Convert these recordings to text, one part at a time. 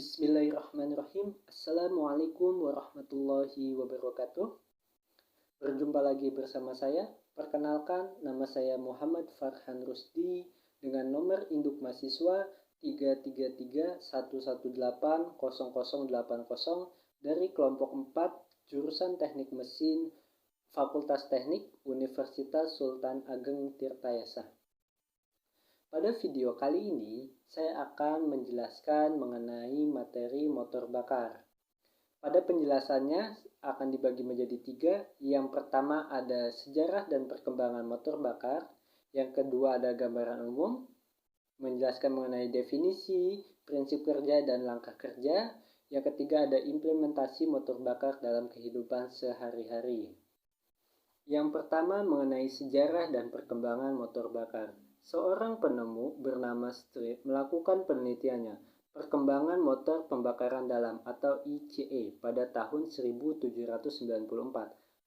Bismillahirrahmanirrahim. Assalamualaikum warahmatullahi wabarakatuh. Berjumpa lagi bersama saya. Perkenalkan, nama saya Muhammad Farhan Rusdi dengan nomor induk mahasiswa 33311800080 dari kelompok 4 jurusan Teknik Mesin Fakultas Teknik Universitas Sultan Ageng Tirtayasa. Pada video kali ini, saya akan menjelaskan mengenai materi motor bakar. Pada penjelasannya akan dibagi menjadi 3. Yang pertama ada sejarah dan perkembangan motor bakar. Yang kedua ada gambaran umum, menjelaskan mengenai definisi, prinsip kerja, dan langkah kerja. Yang ketiga ada implementasi motor bakar dalam kehidupan sehari-hari. Yang pertama mengenai sejarah dan perkembangan motor bakar. Seorang penemu bernama Street melakukan penelitiannya perkembangan motor pembakaran dalam atau ICE pada tahun 1794.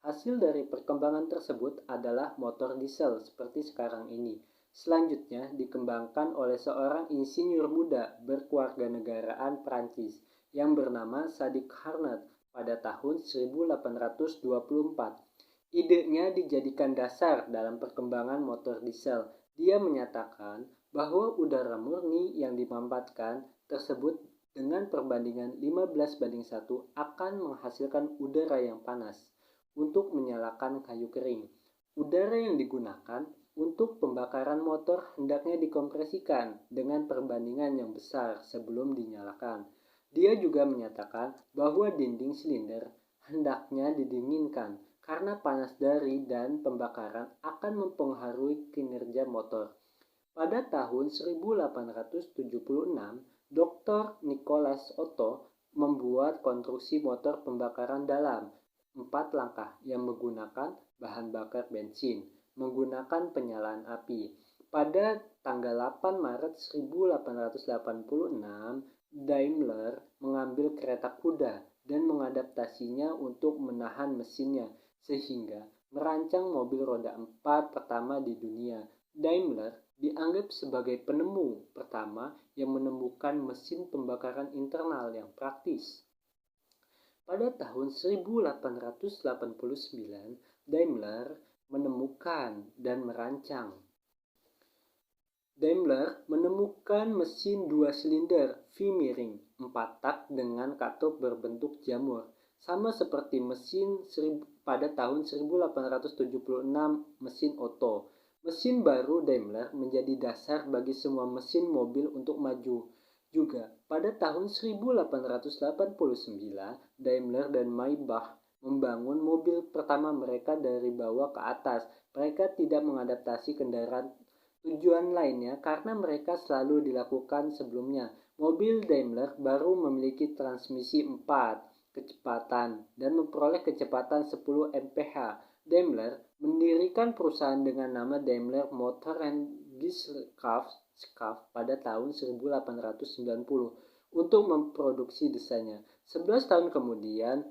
Hasil dari perkembangan tersebut adalah motor diesel seperti sekarang ini. Selanjutnya dikembangkan oleh seorang insinyur muda berkewarganegaraan Prancis yang bernama Sadi Carnot pada tahun 1824. Idenya dijadikan dasar dalam perkembangan motor diesel. Dia menyatakan bahwa udara murni yang dimanfaatkan tersebut dengan perbandingan 15:1 akan menghasilkan udara yang panas untuk menyalakan kayu kering. Udara yang digunakan untuk pembakaran motor hendaknya dikompresikan dengan perbandingan yang besar sebelum dinyalakan. Dia juga menyatakan bahwa dinding silinder hendaknya didinginkan karena panas dari dan pembakaran akan mempengaruhi kinerja motor. Pada tahun 1876, Dr. Nicholas Otto membuat konstruksi motor pembakaran dalam 4 langkah yang menggunakan bahan bakar bensin, menggunakan penyalaan api. Pada tanggal 8 Maret 1886, Daimler mengambil kereta kuda dan mengadaptasinya untuk menahan mesinnya, sehingga merancang mobil roda 4 pertama di dunia. Daimler dianggap sebagai penemu pertama yang menemukan mesin pembakaran internal yang praktis. Pada tahun 1889, Daimler menemukan mesin 2 silinder V-miring 4 tak dengan katup berbentuk jamur, sama seperti mesin pada tahun 1876 mesin Otto. Mesin baru Daimler menjadi dasar bagi semua mesin mobil untuk maju. Juga pada tahun 1889, Daimler dan Maybach membangun mobil pertama mereka dari bawah ke atas. Mereka tidak mengadaptasi kendaraan tujuan lainnya karena mereka selalu dilakukan sebelumnya. Mobil Daimler baru memiliki transmisi 4 kecepatan dan memperoleh kecepatan 10 mph. Daimler mendirikan perusahaan dengan nama Daimler Motor and Gesellschaft pada tahun 1890 untuk memproduksi desainnya. 11 tahun kemudian,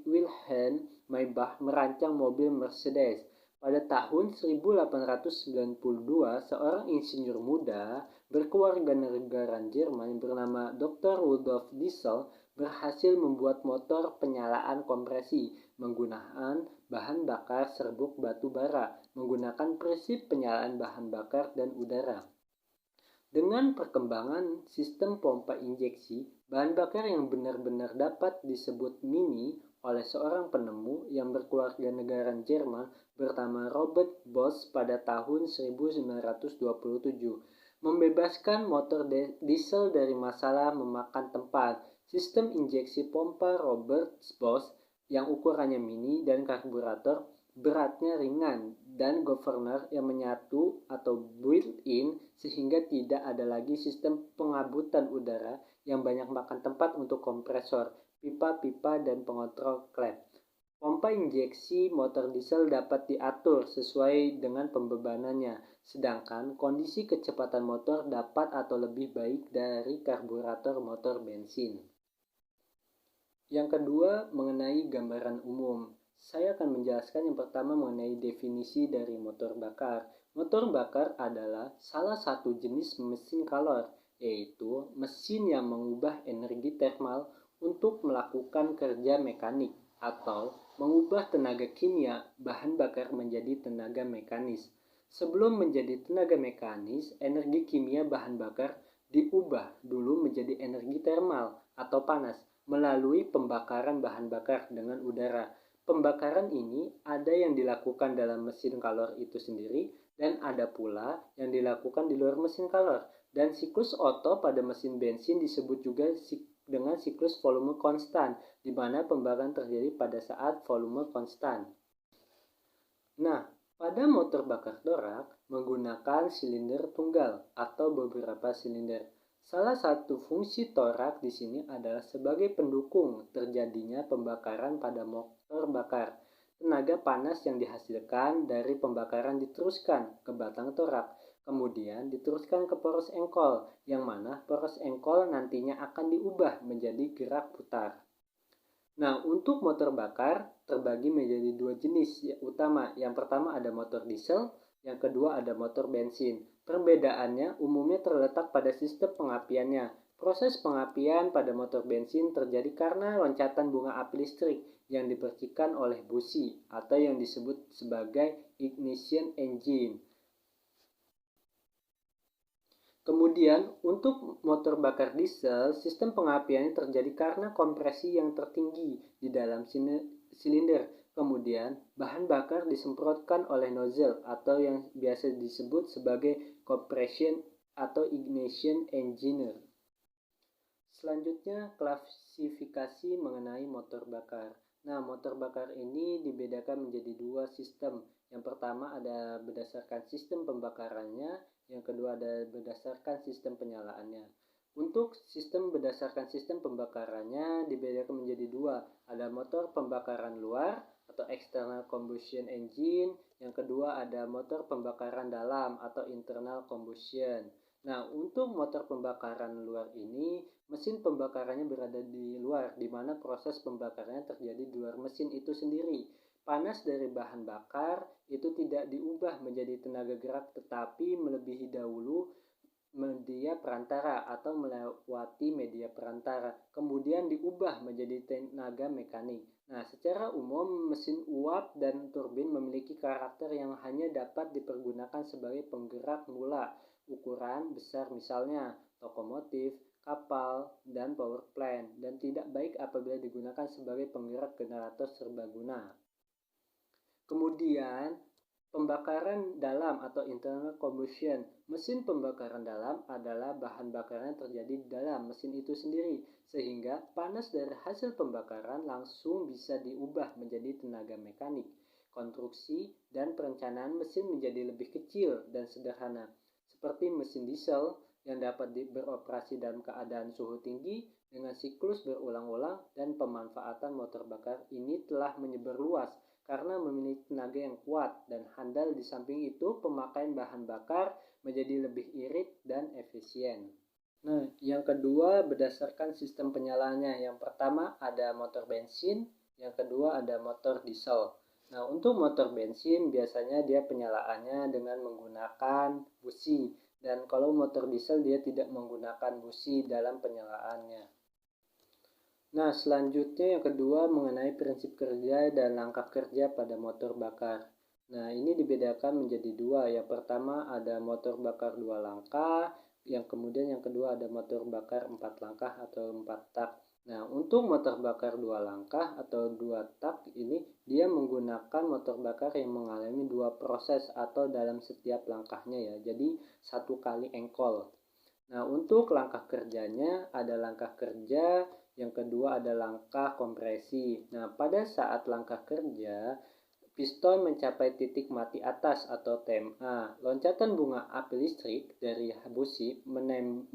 Wilhelm Maybach merancang mobil Mercedes. Pada tahun 1892, seorang insinyur muda berkewarganegaraan Jerman bernama Dr. Rudolf Diesel berhasil membuat motor penyalaan kompresi menggunakan bahan bakar serbuk batu bara, menggunakan prinsip penyalaan bahan bakar dan udara. Dengan perkembangan sistem pompa injeksi, bahan bakar yang benar-benar dapat disebut mini oleh seorang penemu yang berkewarganegaraan Jerman bernama Robert Bosch pada tahun 1927, membebaskan motor diesel dari masalah memakan tempat. Sistem injeksi pompa Robert Bosch yang ukurannya mini dan karburator beratnya ringan dan governor yang menyatu atau built-in sehingga tidak ada lagi sistem pengabutan udara yang banyak makan tempat untuk kompresor, pipa-pipa, dan pengontrol klep. Pompa injeksi motor diesel dapat diatur sesuai dengan pembebanannya, sedangkan kondisi kecepatan motor dapat atau lebih baik dari karburator motor bensin. Yang kedua, mengenai gambaran umum. Saya akan menjelaskan yang pertama mengenai definisi dari motor bakar. Motor bakar adalah salah satu jenis mesin kalor yaitu mesin yang mengubah energi termal untuk melakukan kerja mekanik atau mengubah tenaga kimia bahan bakar menjadi tenaga mekanis. Sebelum menjadi tenaga mekanis, energi kimia bahan bakar diubah dulu menjadi energi termal atau panas melalui pembakaran bahan bakar dengan udara. Pembakaran ini ada yang dilakukan dalam mesin kalor itu sendiri dan ada pula yang dilakukan di luar mesin kalor. Dan siklus Otto pada mesin bensin disebut juga dengan siklus volume konstan, di mana pembakaran terjadi pada saat volume konstan. Nah, pada motor bakar dorak menggunakan silinder tunggal atau beberapa silinder. Salah satu fungsi torak di sini adalah sebagai pendukung terjadinya pembakaran pada motor bakar. Tenaga panas yang dihasilkan dari pembakaran diteruskan ke batang torak. Kemudian diteruskan ke poros engkol, yang mana poros engkol nantinya akan diubah menjadi gerak putar. Nah, untuk motor bakar terbagi menjadi dua jenis utama. Yang pertama ada motor diesel, yang kedua ada motor bensin. Perbedaannya umumnya terletak pada sistem pengapiannya. Proses pengapian pada motor bensin terjadi karena loncatan bunga api listrik yang dipercikan oleh busi atau yang disebut sebagai ignition engine. Kemudian, untuk motor bakar diesel, sistem pengapiannya terjadi karena kompresi yang tertinggi di dalam silinder. Kemudian, bahan bakar disemprotkan oleh nozzle atau yang biasa disebut sebagai compression atau ignition engine. Selanjutnya, klasifikasi mengenai motor bakar. Nah, motor bakar ini dibedakan menjadi dua sistem. Yang pertama ada berdasarkan sistem pembakarannya, yang kedua ada berdasarkan sistem penyalaannya. Untuk sistem berdasarkan sistem pembakarannya dibedakan menjadi dua. Ada motor pembakaran luar atau external combustion engine, yang kedua ada motor pembakaran dalam atau internal combustion. Nah, untuk motor pembakaran luar ini, mesin pembakarannya berada di luar, di mana proses pembakarannya terjadi di luar mesin itu sendiri. Panas dari bahan bakar itu tidak diubah menjadi tenaga gerak tetapi melebihi dahulu media perantara atau melewati media perantara, kemudian diubah menjadi tenaga mekanik. Nah, secara umum mesin uap dan turbin memiliki karakter yang hanya dapat dipergunakan sebagai penggerak mula ukuran besar, misalnya lokomotif, kapal, dan power plant, dan tidak baik apabila digunakan sebagai penggerak generator serbaguna. Kemudian, pembakaran dalam atau internal combustion. Mesin pembakaran dalam adalah bahan bakaran yang terjadi di dalam mesin itu sendiri, sehingga panas dari hasil pembakaran langsung bisa diubah menjadi tenaga mekanik. Konstruksi dan perencanaan mesin menjadi lebih kecil dan sederhana, seperti mesin diesel yang dapat beroperasi dalam keadaan suhu tinggi dengan siklus berulang-ulang, dan pemanfaatan motor bakar ini telah menyebar luas karena memiliki tenaga yang kuat dan handal. Di samping itu, pemakaian bahan bakar menjadi lebih irit dan efisien. Nah, yang kedua berdasarkan sistem penyalaannya. Yang pertama ada motor bensin, yang kedua ada motor diesel. Nah, untuk motor bensin biasanya dia penyalaannya dengan menggunakan busi, dan kalau motor diesel dia tidak menggunakan busi dalam penyalaannya. Nah, selanjutnya yang kedua mengenai prinsip kerja dan langkah kerja pada motor bakar. Nah, ini dibedakan menjadi dua. Yang pertama ada motor bakar 2 langkah, yang kemudian yang kedua ada motor bakar 4 langkah atau 4 tak. Nah, untuk motor bakar 2 langkah atau 2 tak ini dia menggunakan motor bakar yang mengalami 2 proses atau dalam setiap langkahnya ya. Jadi 1 kali engkol. Nah, untuk langkah kerjanya ada langkah kerja, yang kedua ada langkah kompresi. Nah, pada saat langkah kerja, piston mencapai titik mati atas atau TMA. Loncatan bunga api listrik dari busi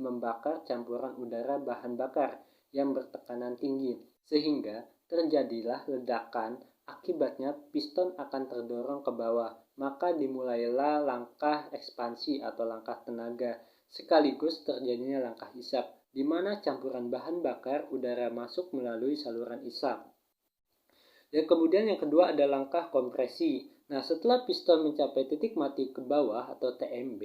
membakar campuran udara bahan bakar yang bertekanan tinggi, sehingga terjadilah ledakan. Akibatnya piston akan terdorong ke bawah, maka dimulailah langkah ekspansi atau langkah tenaga, sekaligus terjadinya langkah isap, di mana campuran bahan bakar udara masuk melalui saluran isap. Dan kemudian yang kedua ada langkah kompresi. Nah, setelah piston mencapai titik mati ke bawah atau TMB,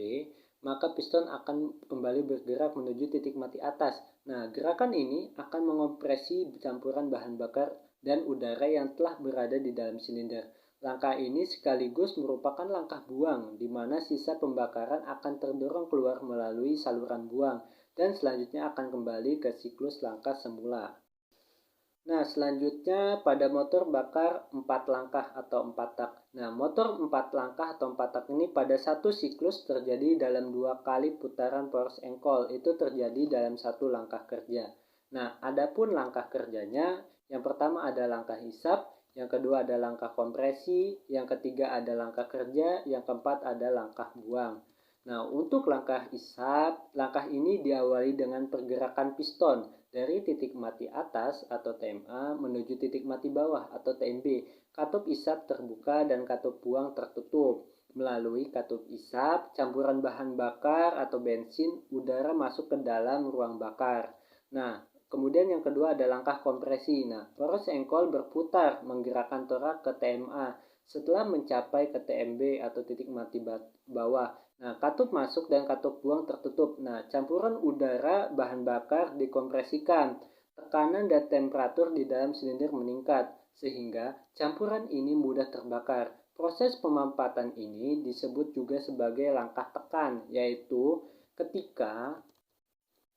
maka piston akan kembali bergerak menuju titik mati atas. Nah, gerakan ini akan mengompresi campuran bahan bakar dan udara yang telah berada di dalam silinder. Langkah ini sekaligus merupakan langkah buang, di mana sisa pembakaran akan terdorong keluar melalui saluran buang, dan selanjutnya akan kembali ke siklus langkah semula. Nah, selanjutnya pada motor bakar 4 langkah atau 4 tak. Nah, motor 4 langkah atau 4 tak ini pada satu siklus terjadi dalam 2 kali putaran force engkol. Itu terjadi dalam satu langkah kerja. Nah, adapun langkah kerjanya, yang pertama ada langkah hisap, yang kedua ada langkah kompresi, yang ketiga ada langkah kerja, yang keempat ada langkah buang. Nah, untuk langkah hisap, langkah ini diawali dengan pergerakan piston dari titik mati atas atau TMA menuju titik mati bawah atau TMB. Katup isap terbuka dan katup buang tertutup. Melalui katup isap, campuran bahan bakar atau bensin, udara masuk ke dalam ruang bakar. Nah, kemudian yang kedua ada langkah kompresi. Nah, poros engkol berputar menggerakkan torak ke TMA setelah mencapai ke TMB atau titik mati bawah. Nah, katup masuk dan katup buang tertutup. Nah, campuran udara bahan bakar dikompresikan. Tekanan dan temperatur di dalam silinder meningkat, sehingga campuran ini mudah terbakar. Proses pemampatan ini disebut juga sebagai langkah tekan, yaitu ketika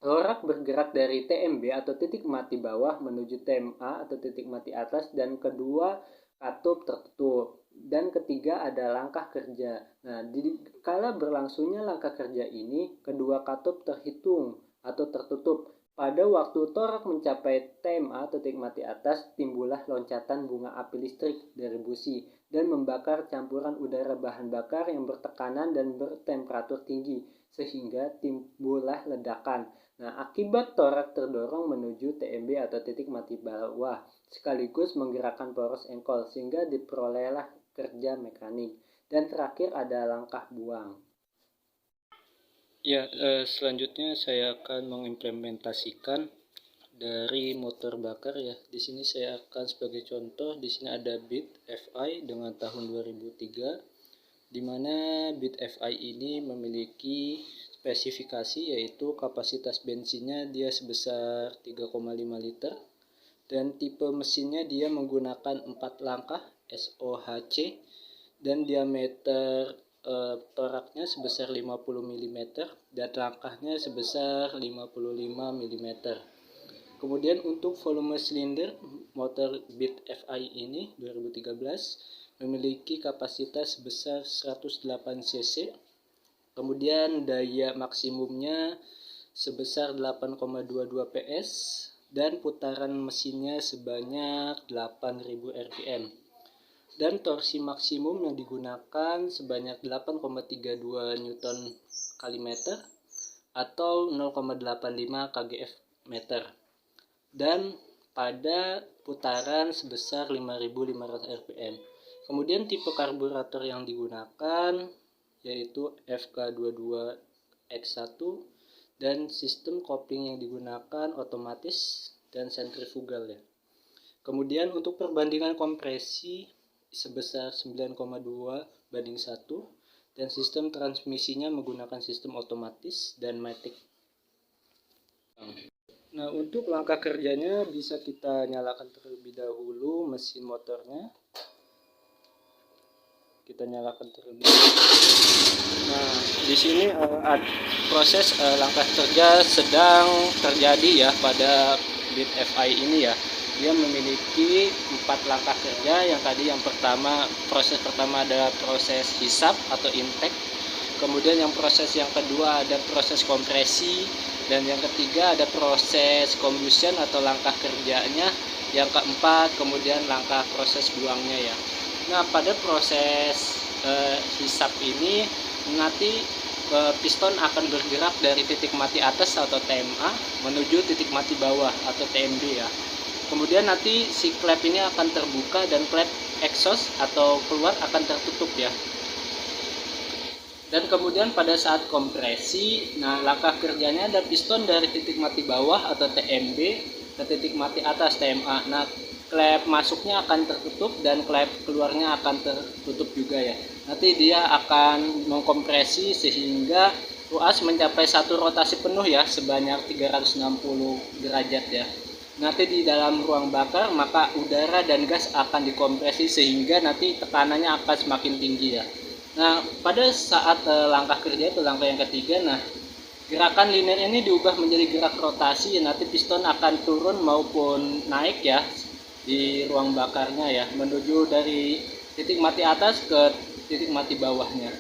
torak bergerak dari TMB atau titik mati bawah menuju TMA atau titik mati atas dan kedua katup tertutup. Dan ketiga ada langkah kerja. Nah, kala berlangsungnya langkah kerja ini, kedua katup terhitung atau tertutup. Pada waktu torak mencapai TMA atau titik mati atas, timbullah loncatan bunga api listrik dari busi dan membakar campuran udara bahan bakar yang bertekanan dan bertemperatur tinggi, sehingga timbullah ledakan. Nah, akibat torak terdorong menuju TMB atau titik mati bawah, sekaligus menggerakkan poros engkol sehingga diperolehlah kerja mekanik. Dan terakhir ada langkah buang. Ya, selanjutnya saya akan mengimplementasikan dari motor bakar ya. Di sini saya akan sebagai contoh, di sini ada BIT FI dengan tahun 2003, di mana BIT FI ini memiliki spesifikasi yaitu kapasitas bensinnya dia sebesar 3,5 liter dan tipe mesinnya dia menggunakan 4 langkah SOHC dan diameter toraknya sebesar 50 mm dan langkahnya sebesar 55 mm. Kemudian untuk volume silinder motor BIT FI ini 2013 memiliki kapasitas sebesar 108 cc. Kemudian daya maksimumnya sebesar 8,22 PS dan putaran mesinnya sebanyak 8000 rpm. Dan torsi maksimum yang digunakan sebanyak 8,32 Newton kali meter atau 0,85 kgf meter. Dan pada putaran sebesar 5500 rpm. Kemudian tipe karburator yang digunakan yaitu FK22X1 dan sistem kopling yang digunakan otomatis dan sentrifugal ya. Kemudian untuk perbandingan kompresi sebesar 9,2/1 dan sistem transmisinya menggunakan sistem otomatis dan matic. Nah, untuk langkah kerjanya bisa kita nyalakan terlebih dahulu mesin motornya. Kita nyalakan terlebih dahulu. Nah, di sini proses langkah kerja sedang terjadi ya pada BIT FI ini ya. Dia memiliki 4 langkah kerja. Yang proses pertama adalah proses hisap atau intake. Kemudian proses yang kedua ada proses kompresi, dan yang ketiga ada proses combustion atau langkah kerjanya. Yang keempat kemudian langkah proses buangnya ya. Nah, pada proses hisap ini nanti piston akan bergerak dari titik mati atas atau TMA menuju titik mati bawah atau TMB ya. Kemudian nanti si klep ini akan terbuka dan klep exhaust atau keluar akan tertutup ya. Dan kemudian pada saat kompresi, nah langkah kerjanya ada piston dari titik mati bawah atau TMB ke titik mati atas TMA. Nah, klep masuknya akan tertutup dan klep keluarnya akan tertutup juga ya. Nanti dia akan mengkompresi sehingga ruas mencapai satu rotasi penuh ya, sebanyak 360 derajat ya. Nanti di dalam ruang bakar maka udara dan gas akan dikompresi sehingga nanti tekanannya akan semakin tinggi ya. Nah, pada saat langkah kerja itu langkah yang ketiga, nah gerakan linear ini diubah menjadi gerak rotasi, nanti piston akan turun maupun naik ya di ruang bakarnya ya, menuju dari titik mati atas ke titik mati bawahnya.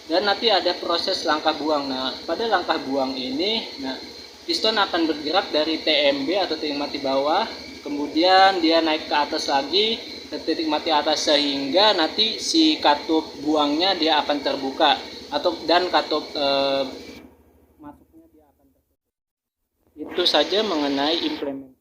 Dan nanti ada proses langkah buang. Nah, pada langkah buang ini, nah piston akan bergerak dari TMB atau titik mati bawah, kemudian dia naik ke atas lagi ke titik mati atas sehingga nanti si katup buangnya dia akan terbuka dan katup masuknya dia akan tertutup. Itu saja mengenai implementasi.